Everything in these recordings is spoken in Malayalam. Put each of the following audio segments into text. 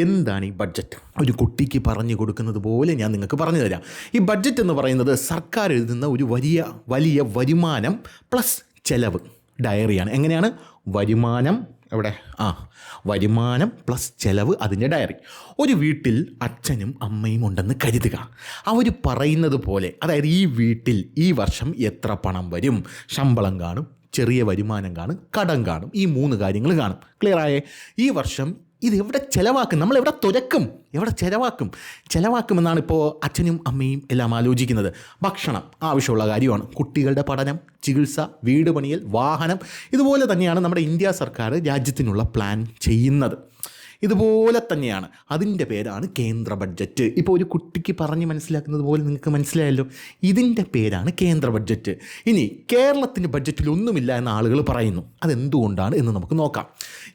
എന്താണ് ഈ ബഡ്ജറ്റ്? ഒരു കുട്ടിക്ക് പറഞ്ഞു കൊടുക്കുന്നത് പോലെ ഞാൻ നിങ്ങൾക്ക് പറഞ്ഞു തരാം. ഈ ബഡ്ജറ്റ് എന്ന് പറയുന്നത് സർക്കാർ എഴുതുന്ന ഒരു വലിയ വരുമാനം പ്ലസ് ചെലവ് ഡയറിയാണ്. എങ്ങനെയാണ്? വരുമാനം പ്ലസ് ചെലവ്, അതിൻ്റെ ഡയറി. ഒരു വീട്ടിൽ അച്ഛനും അമ്മയും ഉണ്ടെന്ന് കരുതുക. അവർ പറയുന്നത് പോലെ, അതായത് ഈ വീട്ടിൽ ഈ വർഷം എത്ര പണം വരും, ശമ്പളം കാണും, ചെറിയ വരുമാനം കാണും, കടം കാണും, ഈ 3 കാര്യങ്ങൾ കാണും. ക്ലിയർ ആയേ? ഈ വർഷം ഇത് എവിടെ ചിലവാക്കും, നമ്മൾ എവിടെ തുരക്കും, എവിടെ ചിലവാക്കുമെന്നാണ് ഇപ്പോൾ അച്ഛനും അമ്മയും എല്ലാം ആലോചിക്കുന്നത്. ഭക്ഷണം ആവശ്യമുള്ള കാര്യമാണ്, കുട്ടികളുടെ പഠനം, ചികിത്സ, വീട് പണിയൽ, വാഹനം. ഇതുപോലെ തന്നെയാണ് നമ്മുടെ ഇന്ത്യ സർക്കാർ രാജ്യത്തിനുള്ള പ്ലാൻ ചെയ്യുന്നത്. ഇതുപോലെ തന്നെയാണ്. അതിൻ്റെ പേരാണ് കേന്ദ്ര ബഡ്ജറ്റ്. ഇപ്പോൾ ഒരു കുട്ടിക്ക് പറഞ്ഞ് മനസ്സിലാക്കുന്നത് പോലെ നിങ്ങൾക്ക് മനസ്സിലായല്ലോ. ഇതിൻ്റെ പേരാണ് കേന്ദ്ര ബഡ്ജറ്റ്. ഇനി കേരളത്തിൻ്റെ ബഡ്ജറ്റിൽ ഒന്നുമില്ല എന്ന് ആളുകൾ പറയുന്നു. അതെന്തുകൊണ്ടാണ് എന്ന് നമുക്ക് നോക്കാം.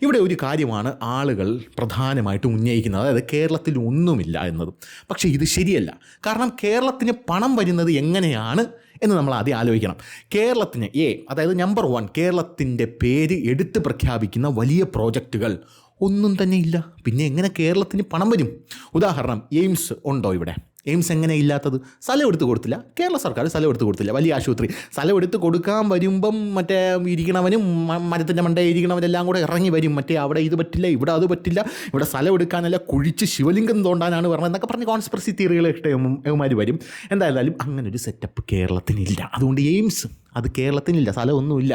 ഇവിടെ ഒരു കാര്യമാണ് ആളുകൾ പ്രധാനമായിട്ടും ഉന്നയിക്കുന്നത്, അതായത് കേരളത്തിൽ ഒന്നുമില്ല എന്നത്. പക്ഷേ ഇത് ശരിയല്ല. കാരണം കേരളത്തിന് പണം വരുന്നത് എങ്ങനെയാണ് എന്ന് നമ്മൾ ആദ്യം ആലോചിക്കണം. കേരളത്തിന് അതായത് നമ്പർ 1, കേരളത്തിൻ്റെ പേര് എടുത്ത് പ്രഖ്യാപിക്കുന്ന വലിയ പ്രോജക്റ്റുകൾ ഒന്നും തന്നെ ഇല്ല. പിന്നെ എങ്ങനെ കേരളത്തിന് പണം വരും? ഉദാഹരണം, എയിംസ് ഉണ്ടോ ഇവിടെ? എയിംസ് എങ്ങനെ ഇല്ലാത്തത്? സ്ഥലം എടുത്ത് കൊടുത്തില്ല, കേരള സർക്കാർ സ്ഥലം എടുത്ത് കൊടുത്തില്ല. വലിയ ആശുപത്രി സ്ഥലം എടുത്ത് കൊടുക്കാൻ വരുമ്പം മറ്റേ ഇരിക്കണവനും മരത്തിൻ്റെ മണ്ടയിൽ ഇരിക്കണവരെല്ലാം കൂടെ ഇറങ്ങി വരും. അവിടെ ഇത് പറ്റില്ല, ഇവിടെ അത് പറ്റില്ല, ഇവിടെ സ്ഥലം എടുക്കാനല്ല, കുഴിച്ച് ശിവലിംഗം തോണ്ടാനാണ് പറഞ്ഞത് എന്നൊക്കെ പറഞ്ഞ് കോൺസ്പിറസി തിയറികൾ ഇഷ്ടമാര് വരും. എന്തായാലും അങ്ങനൊരു സെറ്റപ്പ് കേരളത്തിനില്ല. അതുകൊണ്ട് എയിംസ് അത് കേരളത്തിനില്ല, സ്ഥലമൊന്നുമില്ല.